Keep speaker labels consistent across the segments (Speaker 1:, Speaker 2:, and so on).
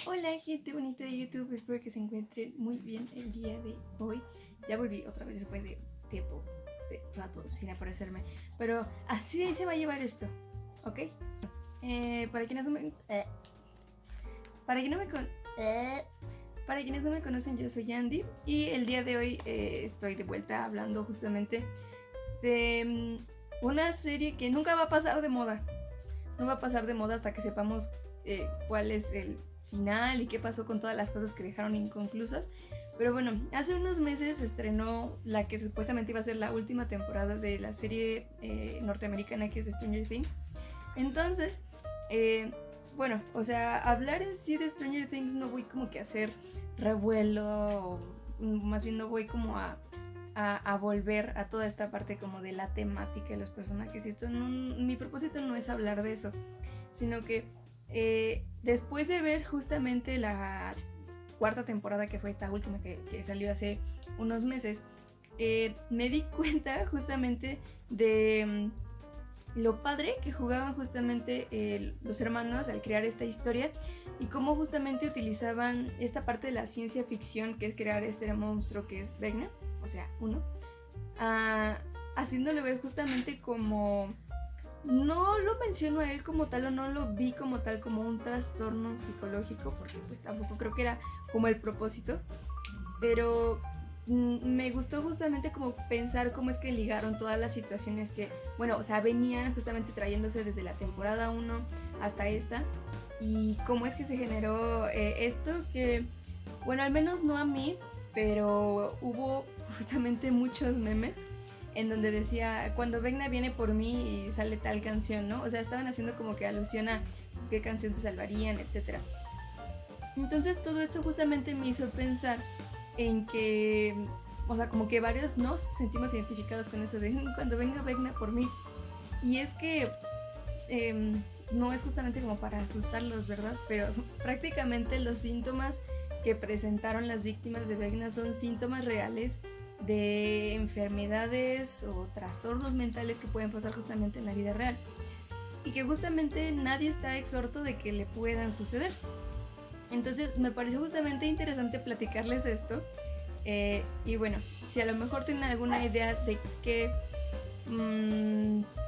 Speaker 1: Hola gente bonita de YouTube, espero que se encuentren muy bien el día de hoy. Ya volví otra vez después de tiempo, de rato sin aparecerme, pero así se va a llevar esto, ¿ok? Para quienes no me... para quienes no me con... Para quienes no me conocen, yo soy Andy y el día de hoy estoy de vuelta hablando justamente de una serie que nunca va a pasar de moda. No va a pasar de moda hasta que sepamos cuál es el final y qué pasó con todas las cosas que dejaron inconclusas. Pero bueno, hace unos meses se estrenó la que supuestamente iba a ser la última temporada de la serie norteamericana que es Stranger Things. Entonces, bueno, o sea, hablar en sí de Stranger Things no voy como que a hacer revuelo, o más bien no voy como a volver a toda esta parte como de la temática de los personajes. Y esto no, mi propósito no es hablar de eso, sino que después de ver justamente la cuarta temporada, que fue esta última que salió hace unos meses, me di cuenta justamente de lo padre que jugaban justamente los hermanos al crear esta historia y cómo justamente utilizaban esta parte de la ciencia ficción, que es crear este monstruo que es Vecna, o sea, uno, haciéndolo ver justamente como... No lo menciono a él como tal o no lo vi como tal como un trastorno psicológico, porque pues tampoco creo que era como el propósito, pero me gustó justamente como pensar cómo es que ligaron todas las situaciones que, bueno, o sea, venían justamente trayéndose desde la temporada 1 hasta esta, y cómo es que se generó esto que, bueno, al menos no a mí, pero hubo justamente muchos memes en donde decía, cuando Vecna viene por mí y sale tal canción, ¿no? O sea, estaban haciendo como que alusión a qué canción se salvarían, etc. Entonces todo esto justamente me hizo pensar en que, o sea, como que varios nos sentimos identificados con eso de cuando venga Vecna por mí. Y es que no es justamente como para asustarlos, ¿verdad? Pero prácticamente los síntomas que presentaron las víctimas de Vecna son síntomas reales de enfermedades o trastornos mentales que pueden pasar justamente en la vida real y que justamente nadie está exhorto de que le puedan suceder. Entonces me pareció justamente interesante platicarles esto y bueno, si a lo mejor tienen alguna idea de qué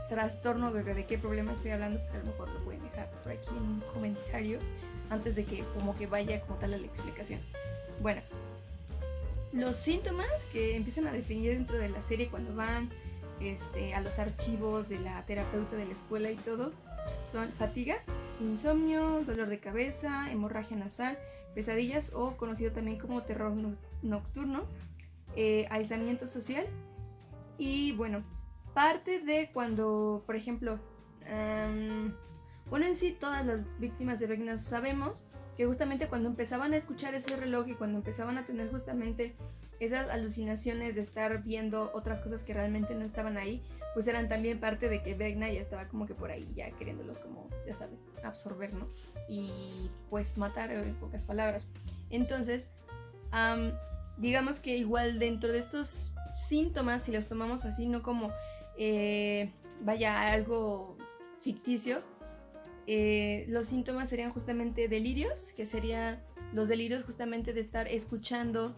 Speaker 1: trastorno, de qué problema estoy hablando, pues a lo mejor lo pueden dejar por aquí en un comentario antes de que como que vaya como tal a la explicación. Bueno, los síntomas que empiezan a definir dentro de la serie cuando van a los archivos de la terapeuta de la escuela y todo son fatiga, insomnio, dolor de cabeza, hemorragia nasal, pesadillas o conocido también como terror nocturno, aislamiento social y bueno, parte de cuando, por ejemplo, bueno, en sí todas las víctimas de Vecna sabemos que justamente cuando empezaban a escuchar ese reloj y cuando empezaban a tener justamente esas alucinaciones de estar viendo otras cosas que realmente no estaban ahí, pues eran también parte de que Vecna ya estaba como que por ahí ya queriéndolos como, ya saben, absorber, ¿no? Y pues matar en pocas palabras. Entonces, digamos que igual dentro de estos síntomas, si los tomamos así, no como vaya algo ficticio, los síntomas serían justamente delirios, que serían los delirios justamente de estar escuchando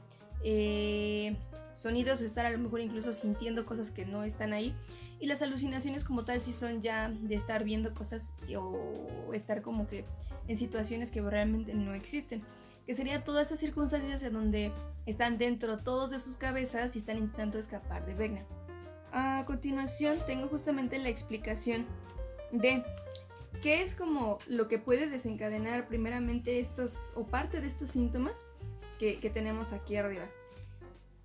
Speaker 1: sonidos o estar a lo mejor incluso sintiendo cosas que no están ahí, y las alucinaciones como tal sí son ya de estar viendo cosas o estar como que en situaciones que realmente no existen, que sería todas estas circunstancias en donde están dentro todos de sus cabezas y están intentando escapar de Vecna. A continuación tengo justamente la explicación de qué es como lo que puede desencadenar primeramente estos o parte de estos síntomas que tenemos aquí arriba.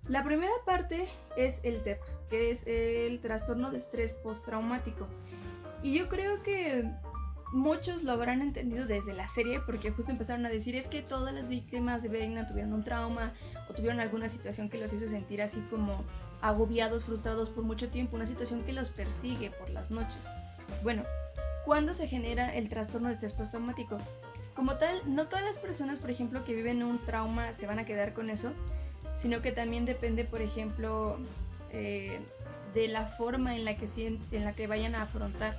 Speaker 1: La primera parte es el TEP, que es el trastorno de estrés postraumático. Y yo creo que muchos lo habrán entendido desde la serie, porque justo empezaron a decir es que todas las víctimas de Vecna tuvieron un trauma o tuvieron alguna situación que los hizo sentir así como agobiados, frustrados por mucho tiempo, una situación que los persigue por las noches. Bueno, ¿cuándo se genera el trastorno de estrés postraumático? Como tal, no todas las personas, por ejemplo, que viven un trauma se van a quedar con eso, sino que también depende, por ejemplo, de la forma en la que vayan a afrontar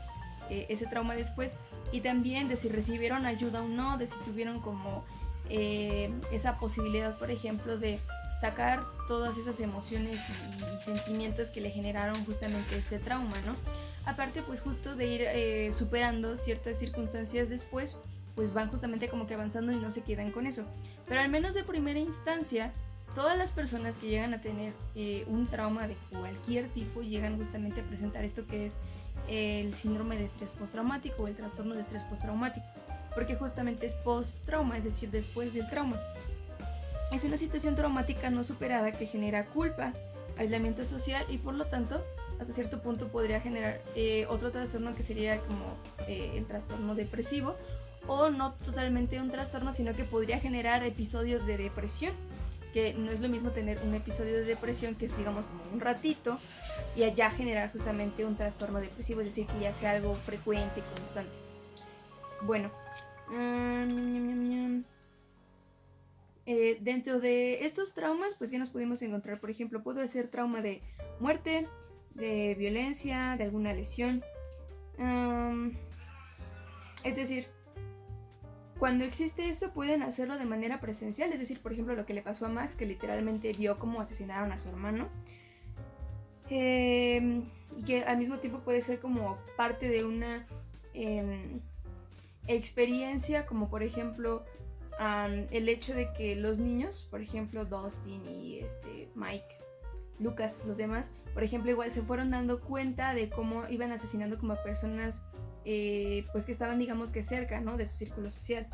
Speaker 1: ese trauma después, y también de si recibieron ayuda o no, de si tuvieron como esa posibilidad, por ejemplo, de sacar todas esas emociones y sentimientos que le generaron justamente este trauma, ¿no? Aparte, pues justo de ir superando ciertas circunstancias después, pues van justamente como que avanzando y no se quedan con eso. Pero al menos de primera instancia, todas las personas que llegan a tener un trauma de cualquier tipo llegan justamente a presentar esto que es el síndrome de estrés postraumático o el trastorno de estrés postraumático, porque justamente es post-trauma, es decir, después del trauma. Es una situación traumática no superada que genera culpa, aislamiento social y por lo tanto hasta cierto punto podría generar otro trastorno que sería como el trastorno depresivo, o no totalmente un trastorno, sino que podría generar episodios de depresión, que no es lo mismo tener un episodio de depresión que es, digamos, como un ratito, y allá generar justamente un trastorno depresivo, es decir, que ya sea algo frecuente y constante. Bueno, dentro de estos traumas, pues ya nos pudimos encontrar, por ejemplo, puede ser trauma de muerte, de violencia, de alguna lesión. Es decir, cuando existe esto pueden hacerlo de manera presencial, es decir, por ejemplo, lo que le pasó a Max, que literalmente vio cómo asesinaron a su hermano. Y que al mismo tiempo puede ser como parte de una experiencia, como por ejemplo el hecho de que los niños, por ejemplo Dustin y Mike, Lucas, los demás, por ejemplo, igual se fueron dando cuenta de cómo iban asesinando como a personas pues que estaban, digamos, que cerca, ¿no?, de su círculo social.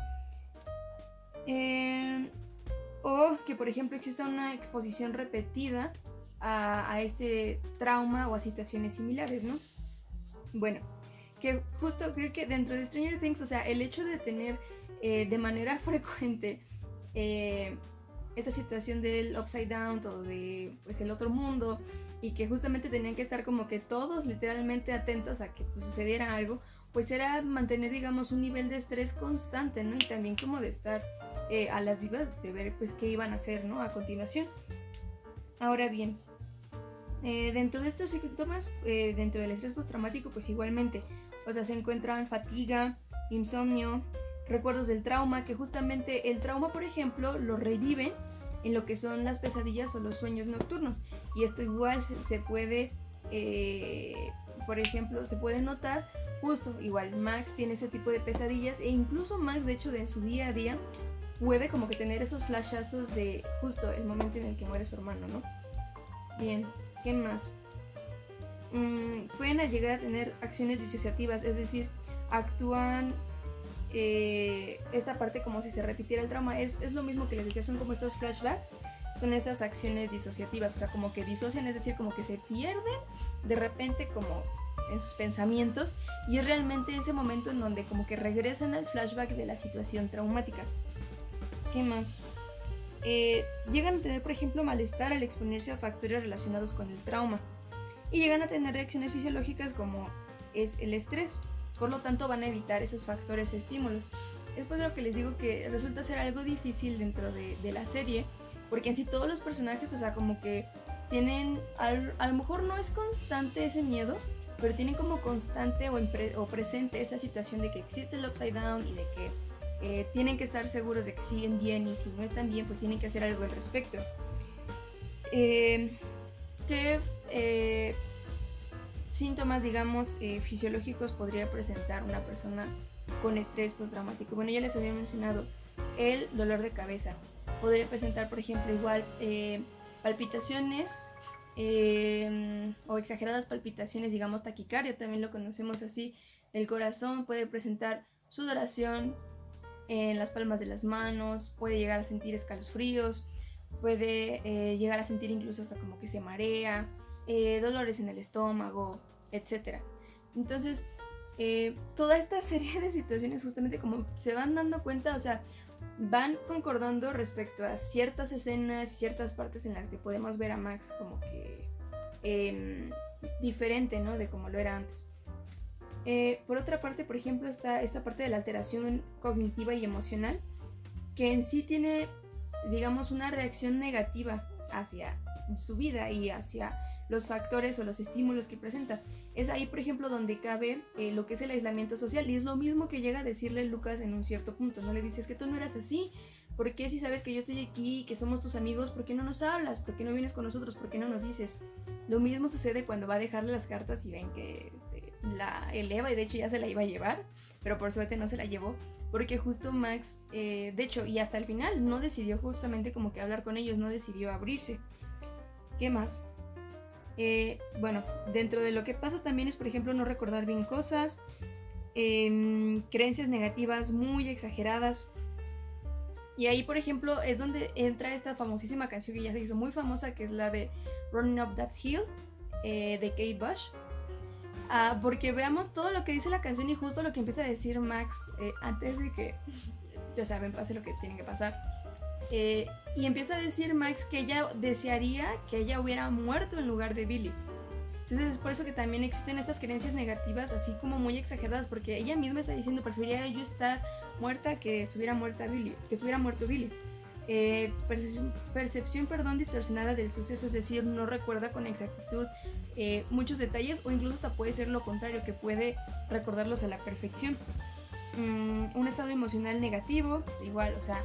Speaker 1: O que, por ejemplo, exista una exposición repetida a este trauma o a situaciones similares, ¿no? Bueno, que justo creo que dentro de Stranger Things, o sea, el hecho de tener de manera frecuente esta situación del upside down, todo de pues el otro mundo, y que justamente tenían que estar como que todos literalmente atentos a que pues, sucediera algo, pues era mantener, digamos, un nivel de estrés constante, ¿no? Y también como de estar a las vivas, de ver pues qué iban a hacer, ¿no?, a continuación. Ahora bien, dentro de estos síntomas, dentro del estrés postraumático, pues igualmente, o sea, se encuentran fatiga, insomnio, recuerdos del trauma, que justamente el trauma, por ejemplo, lo reviven en lo que son las pesadillas o los sueños nocturnos. Y esto igual se puede, por ejemplo, se puede notar justo, igual Max tiene ese tipo de pesadillas, e incluso Max, de hecho, en su día a día, puede como que tener esos flashazos de justo el momento en el que muere su hermano, ¿no? Bien, ¿qué más? Pueden llegar a tener acciones disociativas, es decir, actúan esta parte como si se repitiera el trauma. Es lo mismo que les decía, son como estos flashbacks, son estas acciones disociativas, o sea, como que disocian, es decir, como que se pierden de repente como en sus pensamientos, y es realmente ese momento en donde como que regresan al flashback de la situación traumática. ¿Qué más? Llegan a tener, por ejemplo, malestar al exponerse a factores relacionados con el trauma, y llegan a tener reacciones fisiológicas como es el estrés. Por lo tanto, van a evitar esos factores o estímulos. Es por lo que les digo que resulta ser algo difícil dentro de la serie, porque en sí todos los personajes, o sea, como que tienen, a lo mejor no es constante ese miedo, pero tienen como constante o presente esta situación de que existe el upside down, y de que tienen que estar seguros de que siguen bien, y si no están bien, pues tienen que hacer algo al respecto. Síntomas, digamos, fisiológicos podría presentar una persona con estrés postraumático. Bueno, ya les había mencionado el dolor de cabeza. Podría presentar, por ejemplo, igual palpitaciones o exageradas palpitaciones, digamos taquicardia, también lo conocemos así, del corazón. Puede presentar sudoración en las palmas de las manos, puede llegar a sentir escalofríos, puede llegar a sentir incluso hasta como que se marea, dolores en el estómago, etc. Entonces, toda esta serie de situaciones, justamente como se van dando cuenta, o sea, van concordando respecto a ciertas escenas y ciertas partes en las que podemos ver a Max como que diferente, ¿no?, de como lo era antes. Por otra parte, por ejemplo, está esta parte de la alteración cognitiva y emocional, que en sí tiene, digamos, una reacción negativa hacia su vida y hacia los factores o los estímulos que presenta. Es ahí, por ejemplo, donde cabe lo que es el aislamiento social, y es lo mismo que llega a decirle Lucas en un cierto punto, ¿no? Le dices que tú no eras así, ¿por qué si sabes que yo estoy aquí, que somos tus amigos, por qué no nos hablas? ¿Por qué no vienes con nosotros? ¿Por qué no nos dices? Lo mismo sucede cuando va a dejarle las cartas y ven que la eleva, y de hecho ya se la iba a llevar, pero por suerte no se la llevó, porque justo Max, de hecho, y hasta el final, no decidió justamente como que hablar con ellos, no decidió abrirse. ¿Qué más? Bueno, dentro de lo que pasa también es, por ejemplo, no recordar bien cosas, creencias negativas muy exageradas. Y ahí, por ejemplo, es donde entra esta famosísima canción que ya se hizo muy famosa, que es la de Running Up That Hill, de Kate Bush. Porque veamos todo lo que dice la canción y justo lo que empieza a decir Max antes de que, ya saben, pase lo que tiene que pasar. Y empieza a decir Max que ella desearía que ella hubiera muerto en lugar de Billy. Entonces es por eso que también existen estas creencias negativas así como muy exageradas, porque ella misma está diciendo preferiría yo estar muerta que estuviera muerto Billy. Percepción distorsionada del suceso, es decir, no recuerda con exactitud muchos detalles, o incluso hasta puede ser lo contrario, que puede recordarlos a la perfección. Un estado emocional negativo, igual, o sea,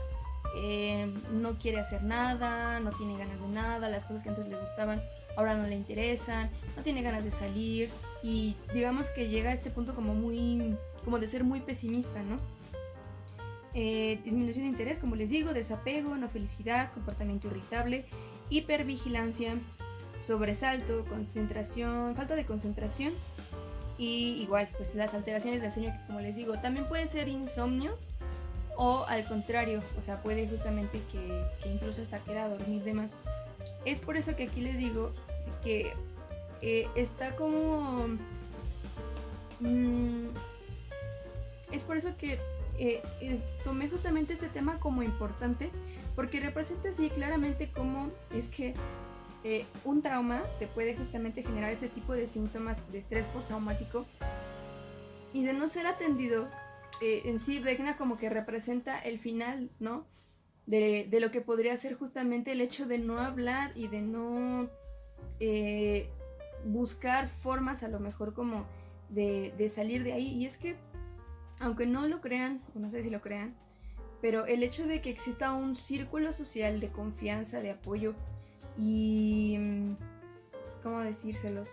Speaker 1: no quiere hacer nada, no tiene ganas de nada, las cosas que antes le gustaban ahora no le interesan, no tiene ganas de salir, y digamos que llega a este punto como de ser muy pesimista, ¿no? Disminución de interés, como les digo, desapego, no felicidad, comportamiento irritable, hipervigilancia, sobresalto, concentración, falta de concentración, y igual, pues las alteraciones del sueño, que como les digo, también puede ser insomnio, o al contrario, o sea, puede justamente que incluso hasta quiera dormir de más. Es por eso que aquí les digo que está como... es por eso que tomé justamente este tema como importante, porque representa así claramente cómo es que un trauma te puede justamente generar este tipo de síntomas de estrés postraumático, y de no ser atendido, en sí Vecna como que representa el final, ¿no? De lo que podría ser justamente el hecho de no hablar y de no buscar formas a lo mejor como de salir de ahí. Y es que, aunque no lo crean, o no sé si lo crean, pero el hecho de que exista un círculo social de confianza, de apoyo y, ¿cómo decírselos?,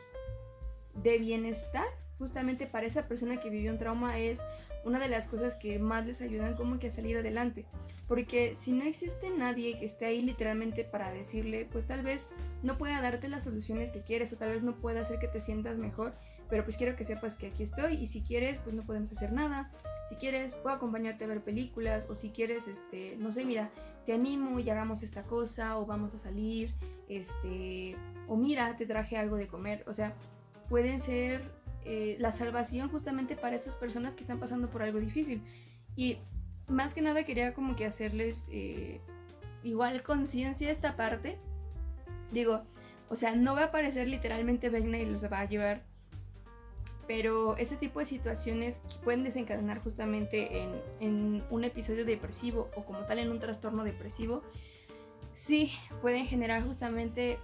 Speaker 1: de bienestar justamente para esa persona que vivió un trauma, es una de las cosas que más les ayudan como que a salir adelante. Porque si no existe nadie que esté ahí literalmente para decirle, pues tal vez no pueda darte las soluciones que quieres, o tal vez no pueda hacer que te sientas mejor, pero pues quiero que sepas que aquí estoy, y si quieres pues no podemos hacer nada, si quieres puedo acompañarte a ver películas, o si quieres, no sé, mira, te animo y hagamos esta cosa, o vamos a salir, o mira, te traje algo de comer. O sea, pueden ser la salvación justamente para estas personas que están pasando por algo difícil. Y más que nada quería como que hacerles igual conciencia esta parte. Digo, o sea, no va a aparecer literalmente Vecna y los va a llevar, pero este tipo de situaciones que pueden desencadenar justamente en un episodio depresivo, o como tal en un trastorno depresivo, sí pueden generar justamente,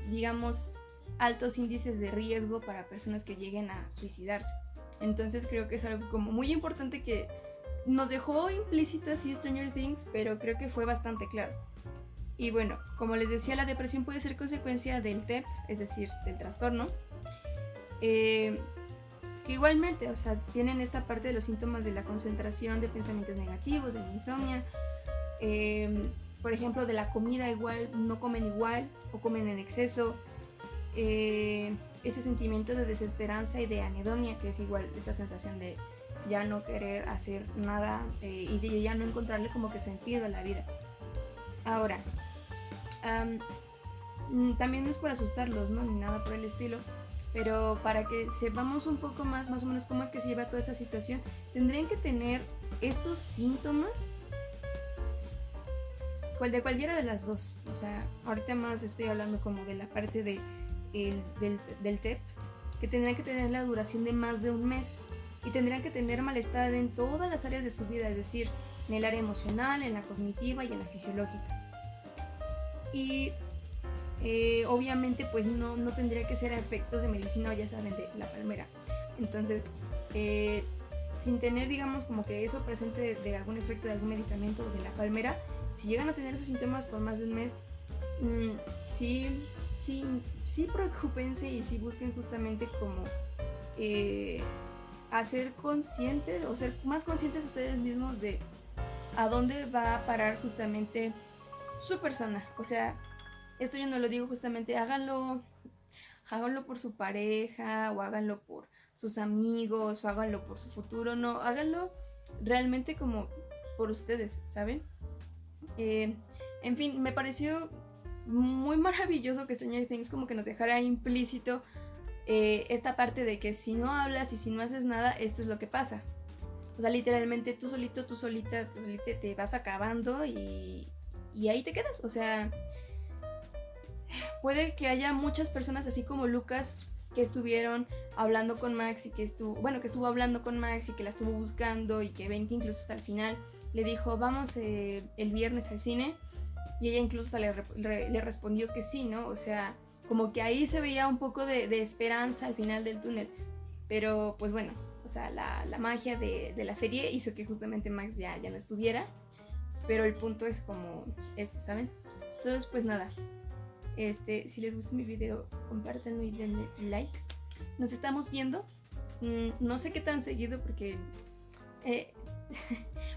Speaker 1: digamos, altos índices de riesgo para personas que lleguen a suicidarse. Entonces creo que es algo como muy importante que nos dejó implícito así Stranger Things, pero creo que fue bastante claro. Y bueno, como les decía, la depresión puede ser consecuencia del TEP, es decir, del trastorno, que igualmente, o sea, tienen esta parte de los síntomas de la concentración, de pensamientos negativos, de la insomnia, por ejemplo, de la comida, igual, no comen igual o comen en exceso, ese sentimiento de desesperanza y de anedonia, que es igual esta sensación de ya no querer hacer nada y de ya no encontrarle como que sentido a la vida. Ahora, también no es por asustarlos, ¿no?, ni nada por el estilo, pero para que sepamos un poco más o menos cómo es que se lleva toda esta situación, tendrían que tener estos síntomas de cualquiera de las dos. O sea, ahorita más estoy hablando como de la parte del TEP, que tendrían que tener la duración de más de un mes, y tendrían que tener malestar en todas las áreas de su vida, es decir, en el área emocional, en la cognitiva y en la fisiológica. Y obviamente pues no tendría que ser a efectos de medicina o ya saben, de la palmera. Entonces, sin tener digamos como que eso presente de algún efecto de algún medicamento de la palmera, si llegan a tener esos síntomas por más de un mes, sí preocúpense y sí busquen justamente como hacer conscientes o ser más conscientes ustedes mismos de a dónde va a parar justamente su persona. O sea, esto yo no lo digo justamente, háganlo por su pareja o háganlo por sus amigos o háganlo por su futuro, no, háganlo realmente como por ustedes, ¿saben? En fin, me pareció muy maravilloso que Stranger Things como que nos dejara implícito esta parte de que si no hablas y si no haces nada, esto es lo que pasa. O sea, literalmente tú solita te vas acabando y ahí te quedas. O sea, puede que haya muchas personas así como Lucas que estuvieron hablando con Max y que estuvo hablando con Max y que la estuvo buscando y que ven que incluso hasta el final le dijo vamos el viernes al cine y ella incluso hasta le respondió que sí, ¿no? O sea, como que ahí se veía un poco de esperanza al final del túnel, pero pues bueno, o sea, la magia de la serie hizo que justamente Max ya no estuviera, pero el punto es como ¿saben? Entonces pues nada, si les gustó mi video, compártanlo y denle like. Nos estamos viendo. No sé qué tan seguido porque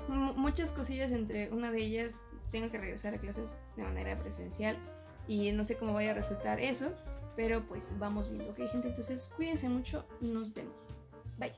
Speaker 1: muchas cosillas, entre una de ellas tengo que regresar a clases de manera presencial y no sé cómo vaya a resultar eso, pero pues vamos viendo, ok gente, entonces cuídense mucho y nos vemos. Bye.